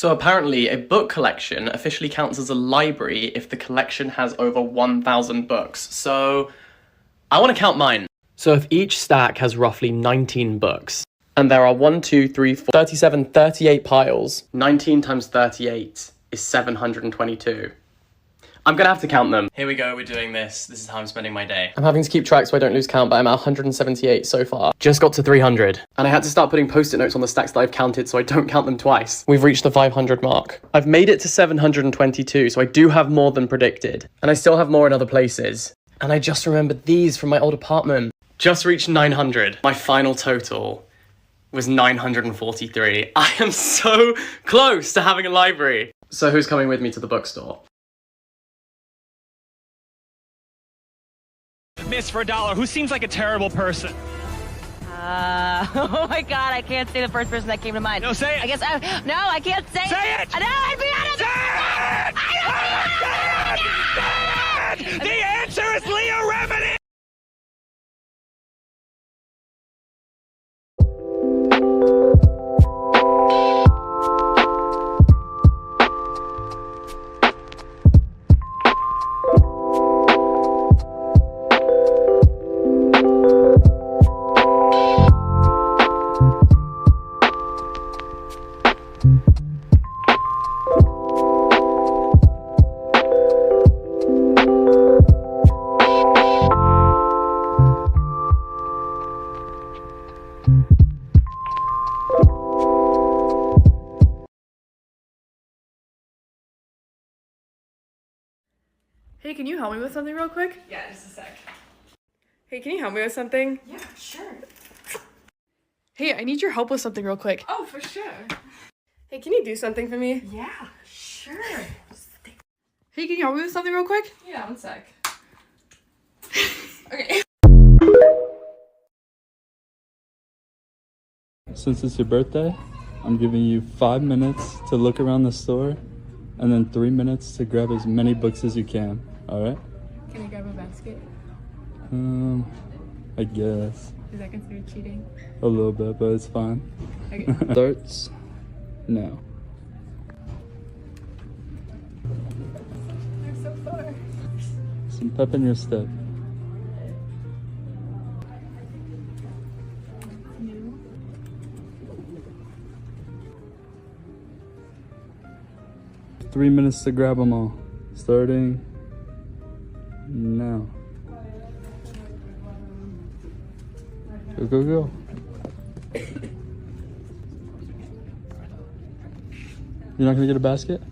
So apparently a book collection officially counts as a library if the collection has over 1,000 books. So I want to count mine. So if each stack has roughly 19 books, and there are 1, 2, 3, 4, 37, 38 piles, 19 times 38 is 722. I'm gonna have to count them. Here we go, we're doing this. This is how I'm spending my day. I'm having to keep track so I don't lose count, but I'm at 178 so far. Just got to 300. And I had to start putting post-it notes on the stacks that I've counted so I don't count them twice. We've reached the 500 mark. I've made it to 722, so I do have more than predicted. And I still have more in other places. And I just remembered these from my old apartment. Just reached 900. My final total was 943. I am so close to having a library. So who's coming with me to the bookstore? Miss for $1, who seems like a terrible person? Oh my god, I can't say the first person that came to mind. No, say it! I guess no, I can't say it! Say it! No, I'd be out of Say it! The answer is Leo Remini! Hey, can you help me with something real quick? Yeah, just a sec. Hey, can you help me with something? Yeah, sure. Hey, I need your help with something real quick. Oh, for sure. Hey, can you do something for me? Yeah, sure. Hey, can you help me with something real quick? Yeah, one sec. Okay. Since it's your birthday, I'm giving you 5 minutes to look around the store and then 3 minutes to grab as many books as you can. All right? Can I grab a basket? I guess. Is that considered cheating? A little bit, but it's fine. Okay. Starts now. I'm so far. Some pep in your step. No. Three minutes to grab them all. Starting now. Go, go, go. You're not gonna get a basket?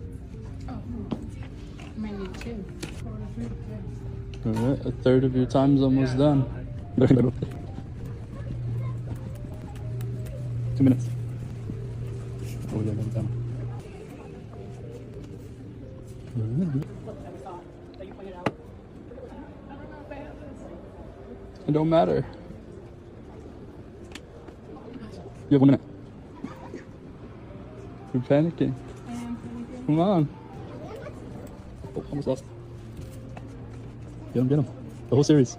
Oh, I might need two. All right, a third of your time's almost done. 2 minutes. Oh, yeah, I'm done. It don't matter. You have 1 minute. You're panicking. I am panicking. Come on. Oh, almost lost. Get him. The whole series.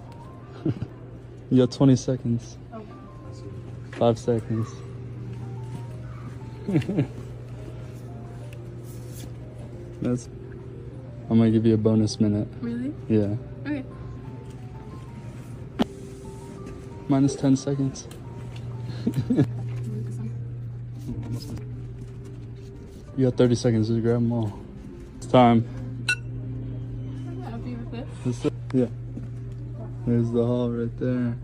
You got 20 seconds. Oh. 5 seconds. That's. I'm gonna give you a bonus minute. Really? Yeah. Okay. Minus 10 seconds. You got 30 seconds to grab them all. It's time. I'm happy with this. That's it. Yeah. There's the hall right there.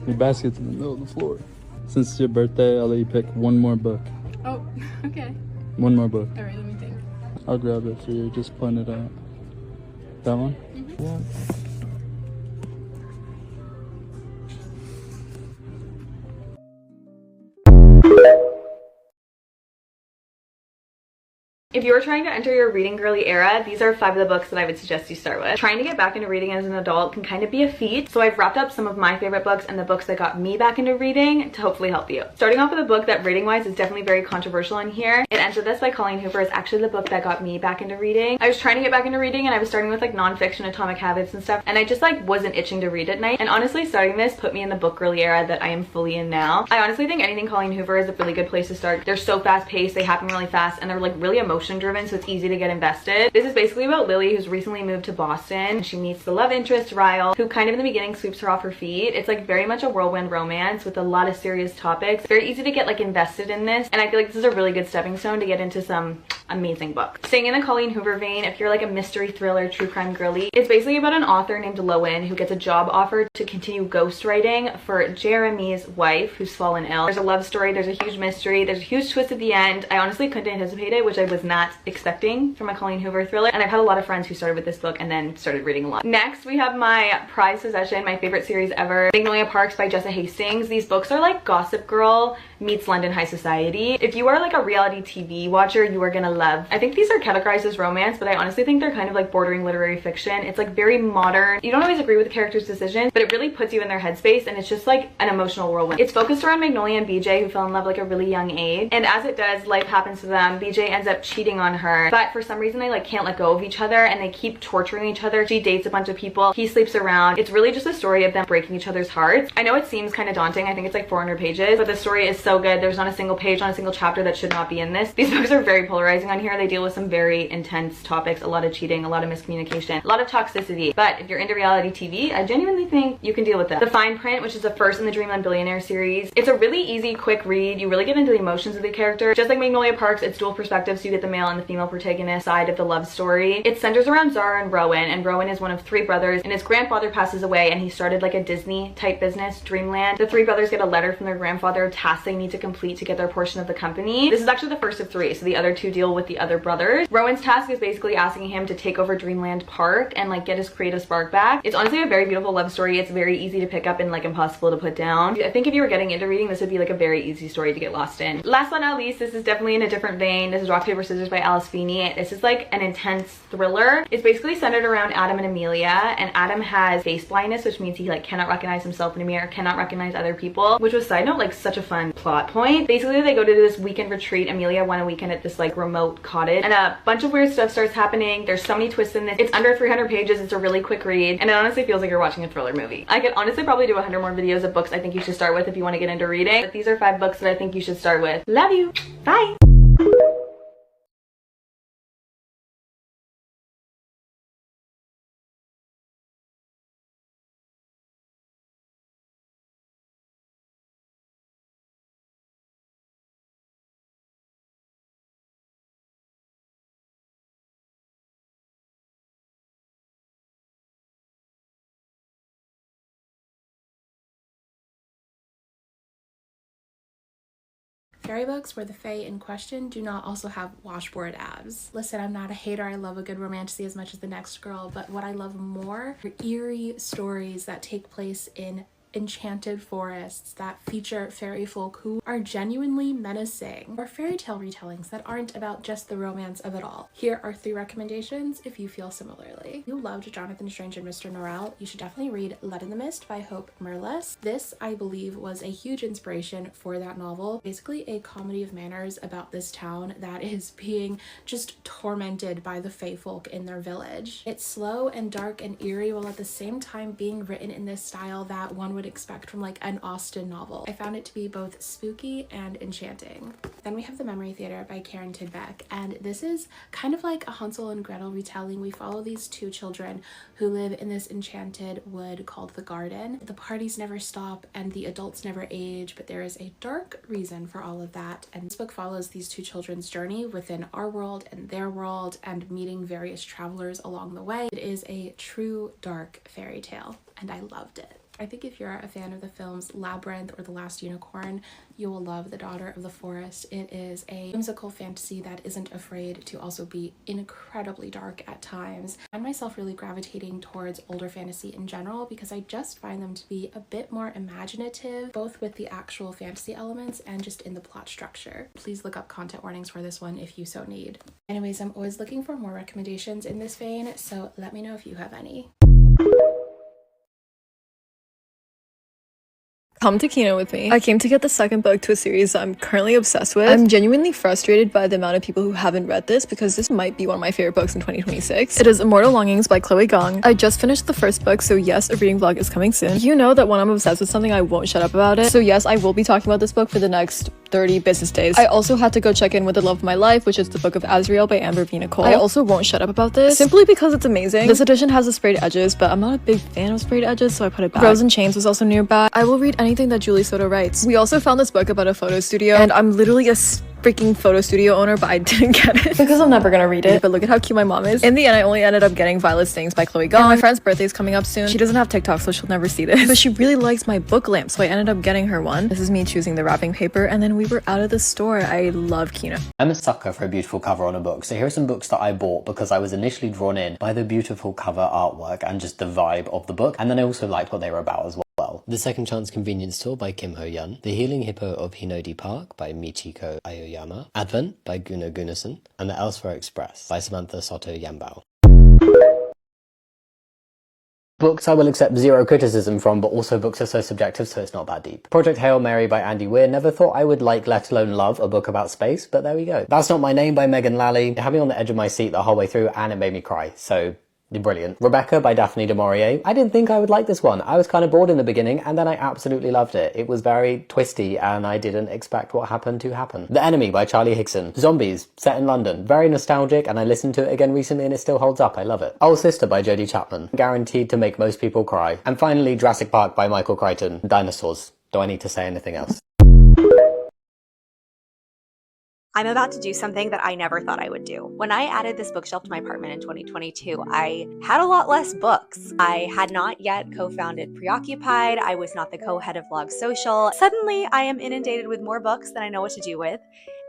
Your basket's in the middle of the floor. Since it's your birthday, I'll let you pick one more book. Oh, okay. One more book. Alright, let me think. I'll grab it for you. Just point it out. That one? Yeah. If you're trying to enter your reading girly era, these are 5 of the books that I would suggest you start with. Trying to get back into reading as an adult can kind of be a feat, so I've wrapped up some of my favorite books and the books that got me back into reading to hopefully help you. Starting off with a book that rating-wise is definitely very controversial in here. It Ends With This by Colleen Hoover is actually the book that got me back into reading. I was trying to get back into reading and I was starting with like nonfiction, Atomic Habits and stuff, and I just like wasn't itching to read at night. And honestly, starting this put me in the book girly era that I am fully in now. I honestly think anything Colleen Hoover is a really good place to start. They're so fast-paced, they happen really fast, and they're like really emotion-driven, so it's easy to get invested. This is basically about Lily, who's recently moved to Boston. She meets the love interest, Ryle, who kind of in the beginning sweeps her off her feet. It's like very much a whirlwind romance with a lot of serious topics. Very easy to get like invested in this, and I feel like this is a really good stepping stone to get into some amazing books. Staying in the Colleen Hoover vein, if you're like a mystery thriller, true crime girly, it's basically about an author named Lowen who gets a job offer to continue ghostwriting for Jeremy's wife who's fallen ill. There's a love story, there's a huge mystery, there's a huge twist at the end. I honestly couldn't anticipate it, which I was not expecting from a Colleen Hoover thriller, and I've had a lot of friends who started with this book and then started reading a lot. Next, we have my prized possession, my favorite series ever, Magnolia Parks by Jessa Hastings. These books are like Gossip Girl meets London High Society. If you are like a reality TV watcher, you are gonna love. I think these are categorized as romance, but I honestly think they're kind of like bordering literary fiction. It's like very modern. You don't always agree with the characters' decisions, but it really puts you in their headspace, and it's just like an emotional whirlwind. It's focused around Magnolia and BJ, who fell in love like a really young age, and as it does, life happens to them. BJ ends up cheating on her, but for some reason they like can't let go of each other, and they keep torturing each other. She dates a bunch of people, he sleeps around. It's really just a story of them breaking each other's hearts. I know it seems kind of daunting. I think it's like 400 pages, but the story is so good. There's not a single page, not a single chapter that should not be in this. These books are very polarizing on here. They deal with some very intense topics, a lot of cheating, a lot of miscommunication, a lot of toxicity, but if you're into reality TV, I genuinely think you can deal with that. The Fine Print, which is the first in the Dreamland Billionaire series, it's a really easy, quick read. You really get into the emotions of the character. Just like Magnolia Parks, it's dual perspectives, so you get the male and the female protagonist side of the love story. It centers around Zara and Rowan is one of 3 brothers, and his grandfather passes away, and he started like a Disney type business, Dreamland. The 3 brothers get a letter from their grandfather of tasks they need to complete to get their portion of the company. This is actually the first of 3, so the other 2 deal with the other brothers. Rowan's task is basically asking him to take over Dreamland Park and like get his creative spark back. It's honestly a very beautiful love story. It's very easy to pick up and like impossible to put down. I think if you were getting into reading, this would be like a very easy story to get lost in. Last but not least, this is definitely in a different vein. This is Rock Paper Scissors by Alice Feeney. This is like an intense thriller. It's basically centered around Adam and Amelia, and Adam has face blindness, which means he like cannot recognize himself in a mirror, cannot recognize other people, which was, side note, like such a fun plot point. Basically they go to this weekend retreat. Amelia went a weekend at this like remote cottage, and a bunch of weird stuff starts happening. There's so many twists in this. It's under 300 pages. It's a really quick read, and it honestly feels like you're watching a thriller movie. I could honestly probably do 100 more videos of books I think you should start with if you want to get into reading, but these are 5 books that I think you should start with. Love you. Bye. Fairy books where the fae in question do not also have washboard abs. Listen, I'm not a hater. I love a good romantasy as much as the next girl, but what I love more are eerie stories that take place in enchanted forests that feature fairy folk who are genuinely menacing, or fairy tale retellings that aren't about just the romance of it all. Here are 3 recommendations if you feel similarly. If you loved Jonathan Strange and Mr. Norrell, you should definitely read Let in the Mist by Hope Merlis. This, I believe, was a huge inspiration for that novel. Basically a comedy of manners about this town that is being just tormented by the fae folk in their village. It's slow and dark and eerie, while at the same time being written in this style that one would expect from like an Austen novel. I found it to be both spooky and enchanting. Then we have The Memory Theater by Karen Tidbeck, and this is kind of like a Hansel and Gretel retelling. We follow these 2 children who live in this enchanted wood called the Garden. The parties never stop and the adults never age, but there is a dark reason for all of that, and this book follows these 2 children's journey within our world and their world and meeting various travelers along the way. It is a true dark fairy tale, and I loved it. I think if you're a fan of the films Labyrinth or The Last Unicorn, you will love The Daughter of the Forest. It is a whimsical fantasy that isn't afraid to also be incredibly dark at times. I find myself really gravitating towards older fantasy in general because I just find them to be a bit more imaginative, both with the actual fantasy elements and just in the plot structure. Please look up content warnings for this one if you so need. Anyways, I'm always looking for more recommendations in this vein, so let me know if you have any. Come to Kino with me. I came to get the second book to a series I'm currently obsessed with. I'm genuinely frustrated by the amount of people who haven't read this because this might be one of my favorite books in 2026. It is Immortal Longings by Chloe Gong. I just finished the first book, so yes, a reading vlog is coming soon. You know that when I'm obsessed with something, I won't shut up about it. So yes, I will be talking about this book for the next 30 business days. I also had to go check in with The Love of My Life, which is the Book of Azrael by Amber V. Nicole. I also won't shut up about this simply because it's amazing. This edition has the sprayed edges, but I'm not a big fan of sprayed edges, so I put it back. Rose and Chains was also nearby. I will read anything that Julie Soto writes. We also found this book about a photo studio, and I'm literally a freaking photo studio owner, but I didn't get it because I'm never gonna read it. But look at how cute my mom is. In the end, I only ended up getting Violet Stings by Chloe Gong. My friend's birthday is coming up soon. She doesn't have TikTok, so she'll never see this, but she really likes my book lamp, so I ended up getting her one. This is me choosing the wrapping paper, and then we were out of the store. I love Kino. I'm a sucker for a beautiful cover on a book, so here are some books that I bought because I was initially drawn in by the beautiful cover artwork and just the vibe of the book, and then I also liked what they were about as well. The Second Chance Convenience Store by Kim Ho-yeon, The Healing Hippo of Hinodi Park by Michiko Aoyama, Advent by Gunnar Gunnarsson, and The Elsewhere Express by Samantha Soto Yambao. Books I will accept zero criticism from, but also books are so subjective, so it's not that deep. Project Hail Mary by Andy Weir. Never thought I would like, let alone love, a book about space, but there we go. That's Not My Name by Megan Lally. It had me on the edge of my seat the whole way through, and it made me cry, so brilliant. Rebecca by Daphne du Maurier. I didn't think I would like this one. I was kind of bored in the beginning, and then I absolutely loved it. It was very twisty, and I didn't expect what happened to happen. The Enemy by Charlie Higson. Zombies, set in London. Very nostalgic, and I listened to it again recently, and it still holds up. I love it. Old Sister by Jodie Chapman. Guaranteed to make most people cry. And finally, Jurassic Park by Michael Crichton. Dinosaurs. Do I need to say anything else? I'm about to do something that I never thought I would do. When I added this bookshelf to my apartment in 2022, I had a lot less books. I had not yet co-founded Preoccupied. I was not the co-head of Blog Social. Suddenly, I am inundated with more books than I know what to do with,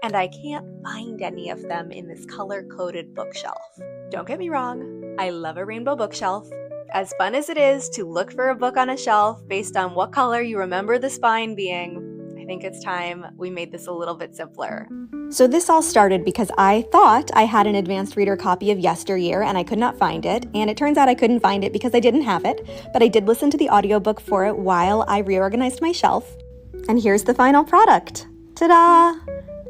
and I can't find any of them in this color-coded bookshelf. Don't get me wrong, I love a rainbow bookshelf. As fun as it is to look for a book on a shelf based on what color you remember the spine being, I think it's time we made this a little bit simpler. So this all started because I thought I had an advanced reader copy of Yesteryear and I could not find it, and it turns out I couldn't find it because I didn't have it, but I did listen to the audiobook for it while I reorganized my shelf. And here's the final product. Ta-da!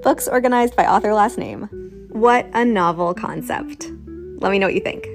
Books organized by author last name. What a novel concept. Let me know what you think.